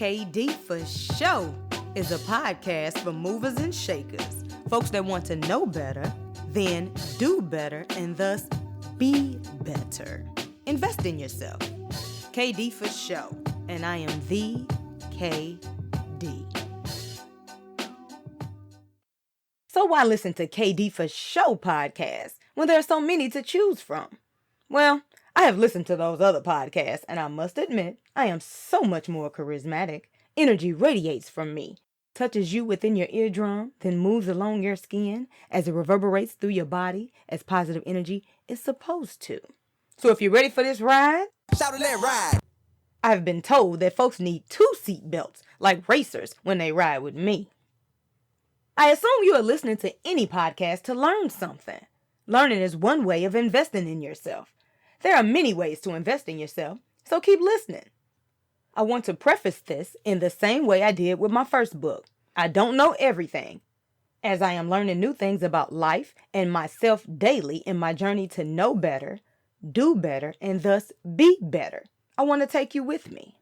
KD FaSho is a podcast for movers and shakers, folks that want to know better, then do better, and thus be better. Invest in yourself. KD FaSho, and I am the KD. So why listen to KD FaSho podcast when there are so many to choose from? Well, I have listened to those other podcasts, and I must admit, I am so much more charismatic. Energy radiates from me, touches you within your eardrum, then moves along your skin as it reverberates through your body as positive energy is supposed to. So if you're ready for this ride, shout it, let ride. I've been told that folks need 2 seat belts like racers when they ride with me. I assume you are listening to any podcast to learn something. Learning is one way of investing in yourself. There are many ways to invest in yourself, so keep listening. I want to preface this in the same way I did with my first book. I don't know everything, as I am learning new things about life and myself daily in my journey to know better, do better, and thus be better. I want to take you with me.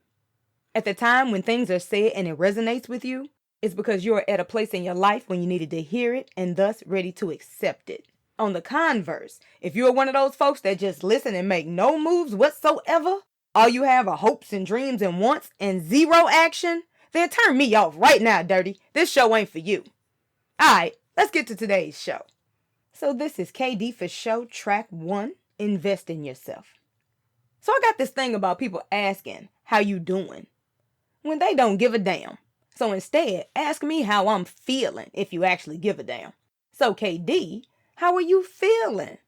At the time when things are said and it resonates with you, it's because you are at a place in your life when you needed to hear it and thus ready to accept it. On the converse, if you are one of those folks that just listen and make no moves whatsoever, all you have are hopes and dreams and wants and zero action, then turn me off right now, dirty. This show ain't for you. Alright, let's get to today's show. So this is KD FaSho Track 1, Invest in Yourself. So I got this thing about people asking, how you doing? When they don't give a damn. So instead, ask me how I'm feeling if you actually give a damn. So KD, how are you feeling?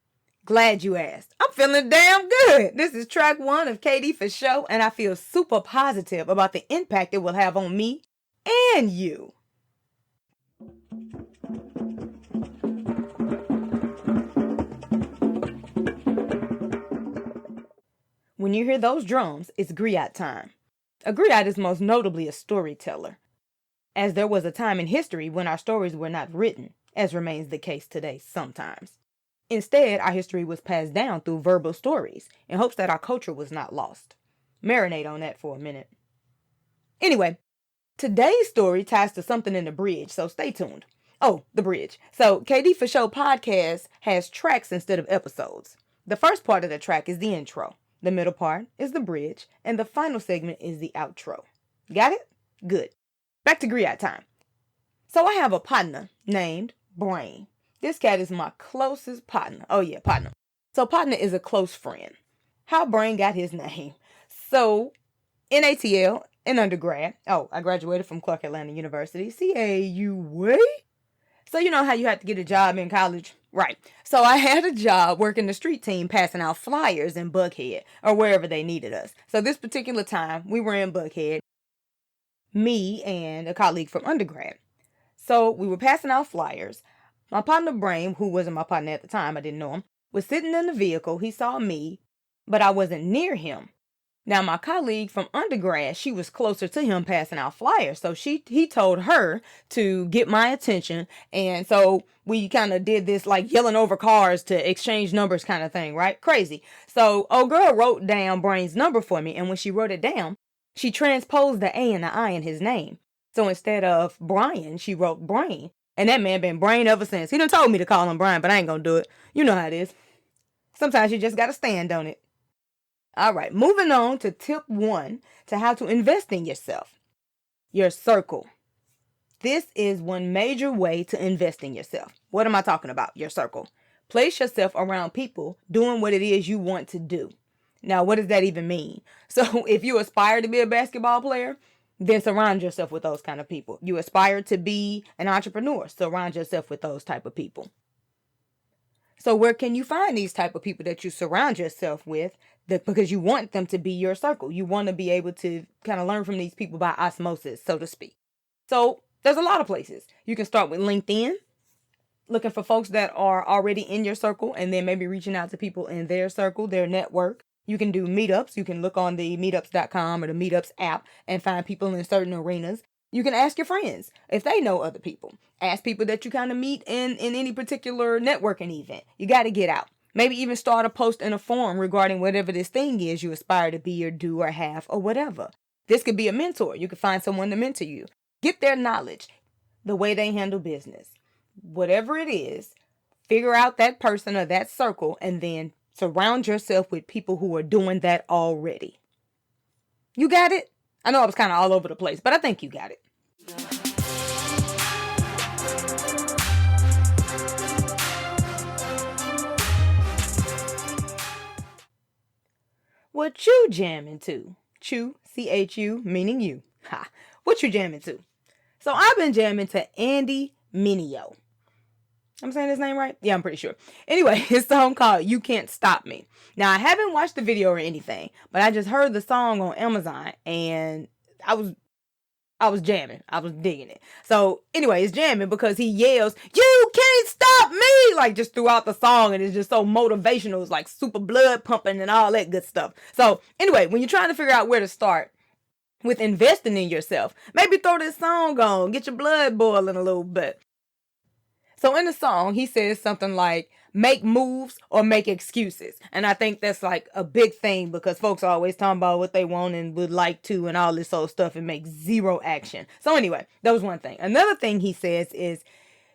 Glad you asked. I'm feeling damn good. This is track 1 of KD FaSho, and I feel super positive about the impact it will have on me and you. When you hear those drums, it's Griot time. A griot is most notably a storyteller, as there was a time in history when our stories were not written, as remains the case today sometimes. Instead, our history was passed down through verbal stories in hopes that our culture was not lost. Marinate on that for a minute. Anyway, today's story ties to something in the bridge, so stay tuned. Oh, the bridge. So, KD FaSho podcast has tracks instead of episodes. The first part of the track is the intro. The middle part is the bridge, and the final segment is the outro. Got it? Good. Back to Griot time. So I have a partner named Brain. This cat is my closest partner. Oh yeah, partner. So partner is a close friend. How Brain got his name. So in ATL, in undergrad, I graduated from Clark Atlanta University, CAUA. So you know how you have to get a job in college? Right. So I had a job working the street team passing out flyers in Buckhead or wherever they needed us. So this particular time we were in Buckhead, me and a colleague from undergrad. So we were passing out flyers. My partner Brain, who wasn't my partner at the time, I didn't know him, was sitting in the vehicle. He saw me, but I wasn't near him. Now, my colleague from undergrad, she was closer to him passing out flyers. So he told her to get my attention. And so we kind of did this like yelling over cars to exchange numbers kind of thing, right? Crazy. So old girl wrote down Brain's number for me. And when she wrote it down, she transposed the A and the I in his name. So instead of Brian, she wrote Brain. And that man been Brain ever since. He done told me to call him Brian, but I ain't gonna do it. You know how it is. Sometimes you just gotta stand on it. All right, moving on to tip 1 to how to invest in yourself. Your circle. This is one major way to invest in yourself. What am I talking about? Your circle. Place yourself around people doing what it is you want to do. Now, what does that even mean? So if you aspire to be a basketball player, then surround yourself with those kind of people. You aspire to be an entrepreneur, surround yourself with those type of people. So where can you find these type of people that you surround yourself with? Because you want them to be your circle. You want to be able to kind of learn from these people by osmosis, so to speak. So there's a lot of places. You can start with LinkedIn, looking for folks that are already in your circle, and then maybe reaching out to people in their circle, their network. You can do meetups. You can look on the meetups.com or the meetups app and find people in certain arenas. You can ask your friends if they know other people. Ask people that you kind of meet in any particular networking event. You got to get out. Maybe even start a post in a forum regarding whatever this thing is you aspire to be or do or have or whatever. This could be a mentor. You could find someone to mentor you. Get their knowledge, the way they handle business. Whatever it is, figure out that person or that circle and then surround yourself with people who are doing that already. You got it? I know I was kind of all over the place, but I think you got it. What you jamming to? Chu, C-H-U, meaning you. Ha. What you jamming to? So I've been jamming to Andy Mineo. I'm saying his name right? Yeah, I'm pretty sure. Anyway, his song called You Can't Stop Me. Now, I haven't watched the video or anything, but I just heard the song on Amazon and I was jamming. I was digging it. So anyway, it's jamming because he yells, "You can't stop me!" like just throughout the song, and it's just so motivational. It's like super blood pumping and all that good stuff. So anyway, when you're trying to figure out where to start with investing in yourself, maybe throw this song on, get your blood boiling a little bit. So in the song, he says something like, make moves or make excuses. And I think that's like a big thing because folks are always talking about what they want and would like to and all this old stuff and make zero action. So anyway, that was one thing. Another thing he says is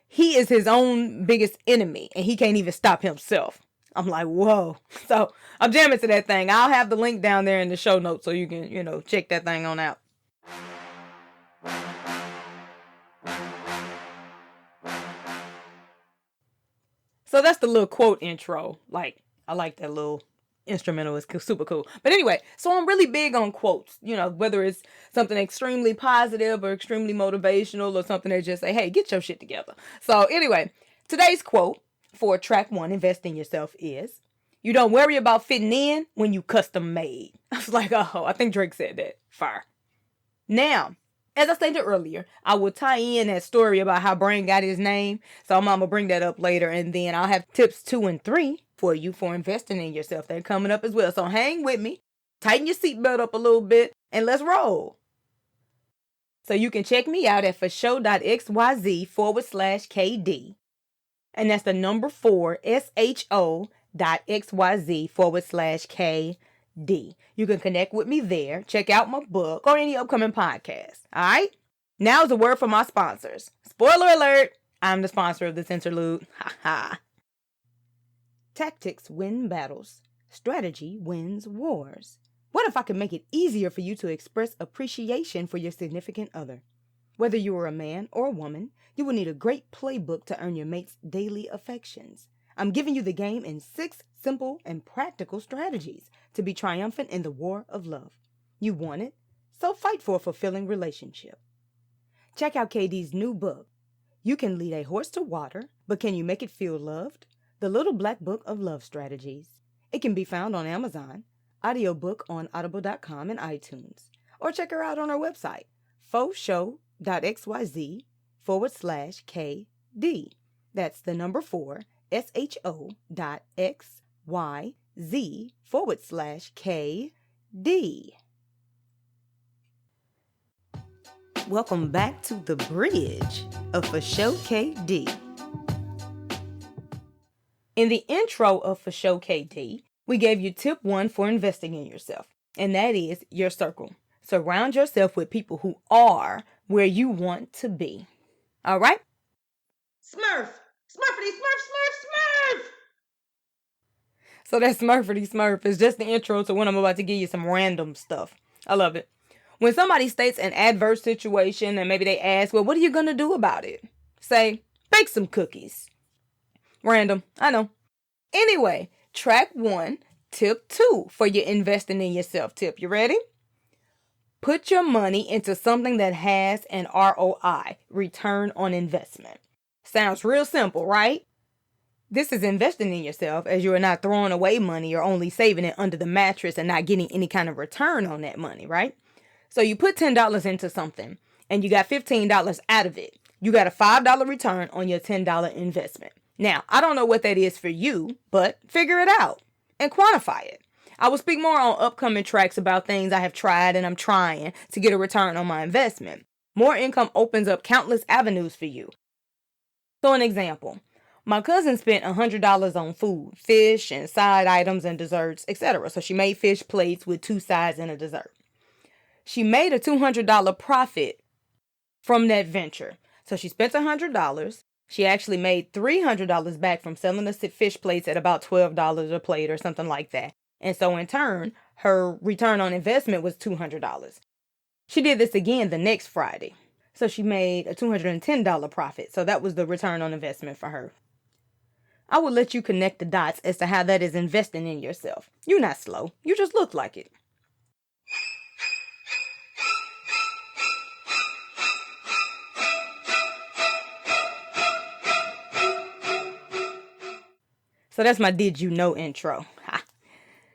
he is his own biggest enemy and he can't even stop himself. I'm like, whoa. So I'm jamming to that thing. I'll have the link down there in the show notes so you can, check that thing on out. So that's the little quote intro. Like, I like that little instrumental. It's super cool. But anyway, so I'm really big on quotes, whether it's something extremely positive or extremely motivational or something that just say, hey, get your shit together. So anyway, today's quote for track 1, invest in yourself, is, you don't worry about fitting in when you custom made. I was like, oh, I think Drake said that. Fire. Now, as I stated earlier, I will tie in that story about how Brain got his name. So I'm going to bring that up later. And then I'll have tips 2 and 3 for you for investing in yourself. They're coming up as well. So hang with me. Tighten your seatbelt up a little bit. And let's roll. So you can check me out at FaSho.xyz/KD. And that's the number 4, SHO.xyz/KD. You can connect with me there, check out my book, or any upcoming podcast. All right? Now is a word from my sponsors. Spoiler alert, I'm the sponsor of this interlude. Ha ha. Tactics win battles. Strategy wins wars. What if I could make it easier for you to express appreciation for your significant other? Whether you are a man or a woman, you will need a great playbook to earn your mate's daily affections. I'm giving you the game in 6 simple and practical strategies to be triumphant in the war of love. You want it, so fight for a fulfilling relationship. Check out KD's new book, You Can Lead a Horse to Water, but Can You Make It Feel Loved? The Little Black Book of Love Strategies. It can be found on Amazon, audiobook on audible.com and iTunes, or check her out on her website, FaSho.xyz/KD. That's the number 4, SHO.xyz/KD. Welcome back to the bridge of FaSho KD. In the intro of FaSho KD, we gave you tip 1 for investing in yourself, and that is your circle. Surround yourself with people who are where you want to be. All right? Smurf! Smurfity Smurf, Smurf, Smurf! So that Smurfity Smurf is just the intro to when I'm about to give you some random stuff. I love it. When somebody states an adverse situation and maybe they ask, well, what are you going to do about it? Say, bake some cookies. Random, I know. Anyway, track 1, tip 2 for your investing in yourself tip. You ready? Put your money into something that has an ROI, return on investment. Sounds real simple, right? This is investing in yourself, as you are not throwing away money or only saving it under the mattress and not getting any kind of return on that money, right? So you put $10 into something and you got $15 out of it. You got a $5 return on your $10 investment. Now, I don't know what that is for you, but figure it out and quantify it. I will speak more on upcoming tracks about things I have tried and I'm trying to get a return on my investment. More income opens up countless avenues for you. So an example, my cousin spent $100 on food, fish and side items and desserts, etc. So she made fish plates with 2 sides and a dessert. she made a $200 profit from that venture. So she spent $100. She actually made $300 back from selling the fish plates at about $12 a plate or something like that. And so in turn, her return on investment was $200. She did this again the next Friday. So she made a $210 profit. So that was the return on investment for her. I will let you connect the dots as to how that is investing in yourself. You're not slow. You just look like it. So that's my Did You Know intro. Ha.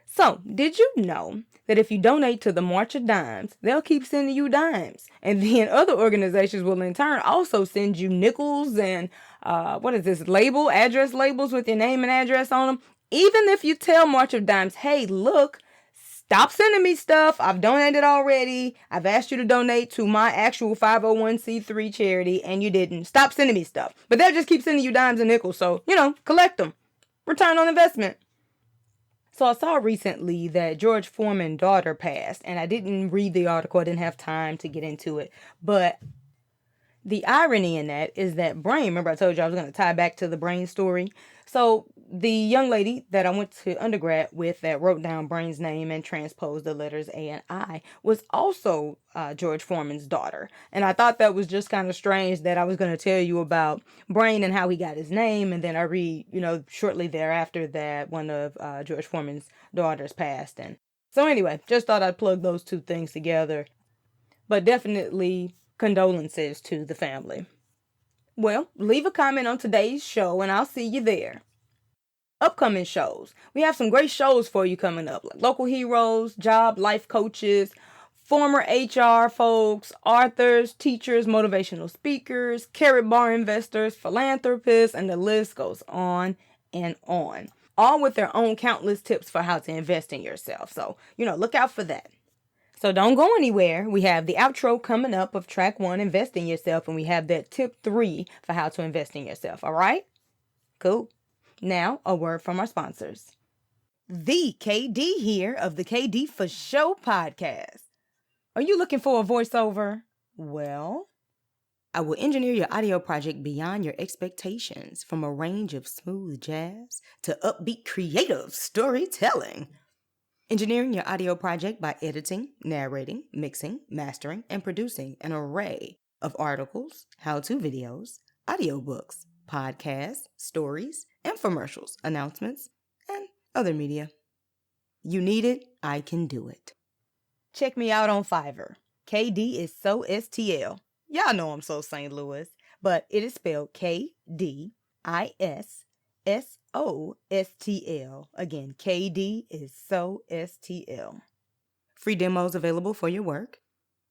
So, did you know that if you donate to the March of Dimes, they'll keep sending you dimes? And then other organizations will in turn also send you nickels and, address labels with your name and address on them. Even if you tell March of Dimes, hey, look, stop sending me stuff. I've donated already. I've asked you to donate to my actual 501c3 charity and you didn't. Stop sending me stuff. But they'll just keep sending you dimes and nickels. So, collect them. Return on investment. So I saw recently that George Foreman's daughter passed, and I didn't read the article. I didn't have time to get into it. But the irony in that is that Brain, remember I told you I was going to tie back to the Brain story? So the young lady that I went to undergrad with that wrote down Brain's name and transposed the letters A and I was also George Foreman's daughter. And I thought that was just kind of strange that I was going to tell you about Brain and how he got his name. And then I read, shortly thereafter that one of George Foreman's daughters passed. And so anyway, just thought I'd plug those two things together. But definitely condolences to the family. Well, leave a comment on today's show and I'll see you there. Upcoming shows. We have some great shows for you coming up, like local heroes, job, life coaches, former HR folks, authors, teachers, motivational speakers, carrot bar investors, philanthropists, and the list goes on and on. All with their own countless tips for how to invest in yourself. So, look out for that. So don't go anywhere. We have the outro coming up of track 1, Invest in Yourself, and we have that tip 3 for how to invest in yourself. All right? Cool. Now, a word from our sponsors. The KD here of the KD FaSho podcast. Are you looking for a voiceover? Well, I will engineer your audio project beyond your expectations, from a range of smooth jazz to upbeat creative storytelling. Engineering your audio project by editing, narrating, mixing, mastering, and producing an array of articles, how-to videos, audiobooks, podcasts, stories, infomercials, announcements, and other media. You need it, I can do it. Check me out on Fiverr. KD is so STL. Y'all know I'm so St. Louis, but it is spelled KDISSOSTL. Again, KD is so STL. Free demos available for your work.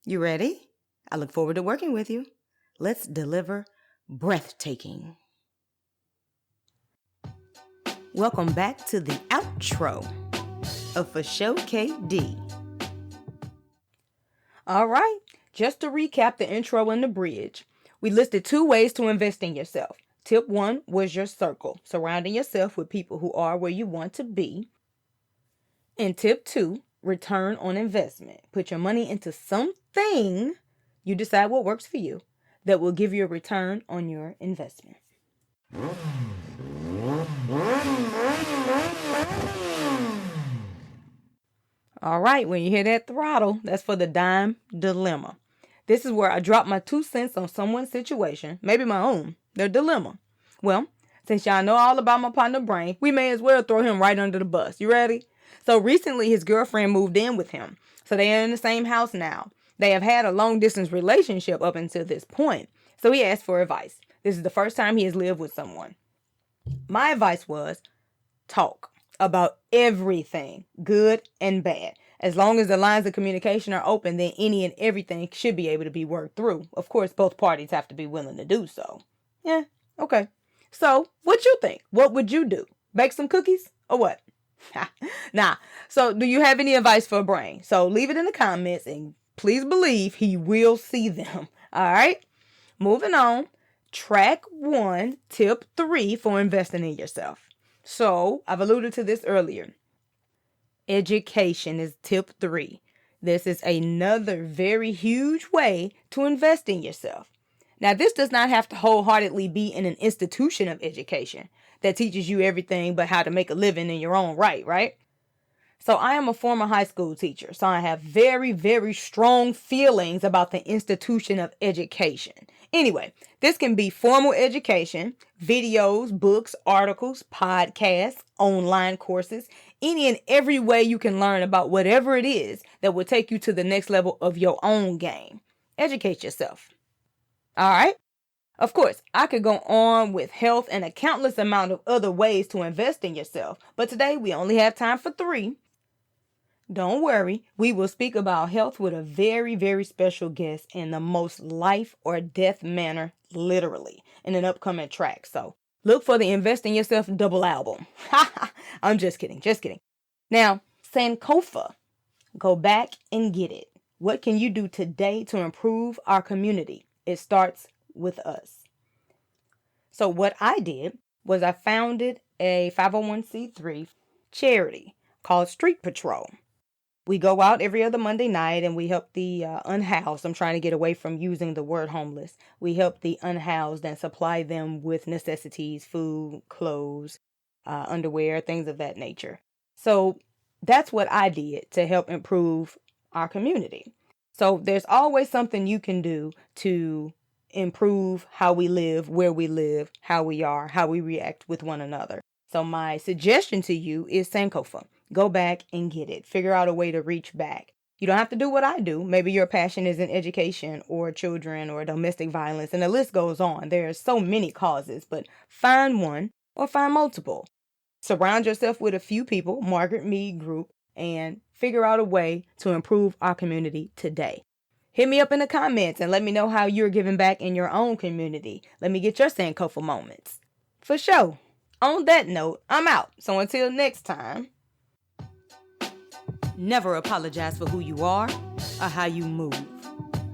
You ready? I look forward to working with you. Let's deliver breathtaking. Welcome back to the outro of FaSho KD. All right, just to recap the intro and the bridge, we listed 2 ways to invest in yourself. Tip 1 was your circle, surrounding yourself with people who are where you want to be. And tip 2, return on investment. Put your money into something, you decide what works for you, that will give you a return on your investment. All right, when you hear that throttle, that's for the dime dilemma. This is where I drop my 2 cents on someone's situation, maybe my own, their dilemma. Well, since y'all know all about my partner Brain, we may as well throw him right under the bus. You ready? So recently his girlfriend moved in with him. So they are in the same house now. They have had a long distance relationship up until this point. So he asked for advice. This is the first time he has lived with someone. My advice was talk about everything, good and bad. As long as the lines of communication are open, then any and everything should be able to be worked through. Of course, both parties have to be willing to do so. Yeah, okay. So, what you think? What would you do? Bake some cookies or what? Nah. So, do you have any advice for Brain? So, leave it in the comments and please believe he will see them. All right? Moving on. Track 1, tip 3 for investing in yourself. So, I've alluded to this earlier. Education is tip 3. This is another very huge way to invest in yourself. Now, this does not have to wholeheartedly be in an institution of education that teaches you everything but how to make a living in your own right? So I am a former high school teacher, so I have very, very strong feelings about the institution of education. Anyway, this can be formal education, videos, books, articles, podcasts, online courses, any and every way you can learn about whatever it is that will take you to the next level of your own game. Educate yourself. All right? Of course, I could go on with health and a countless amount of other ways to invest in yourself, but today we only have time for 3. Don't worry, we will speak about health with a very, very special guest in the most life or death manner, literally, in an upcoming track. So look for the Invest in Yourself double album. I'm just kidding. Now, Sankofa, go back and get it. What can you do today to improve our community? It starts with us. So what I did was I founded a 501c3 charity called Street Patrol. We go out every other Monday night and we help the unhoused. I'm trying to get away from using the word homeless. We help the unhoused and supply them with necessities, food, clothes, underwear, things of that nature. So that's what I did to help improve our community. So there's always something you can do to improve how we live, where we live, how we are, how we react with one another. So my suggestion to you is Sankofa. Go back and get it. Figure out a way to reach back. You don't have to do what I do. Maybe your passion is in education or children or domestic violence, and the list goes on. There are so many causes, but find one or find multiple. Surround yourself with a few people, Margaret Mead Group, and figure out a way to improve our community today. Hit me up in the comments and let me know how you're giving back in your own community. Let me get your Sankofa moments. FaSho. On that note, I'm out. So until next time, never apologize for who you are or how you move.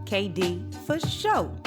KD FaSho.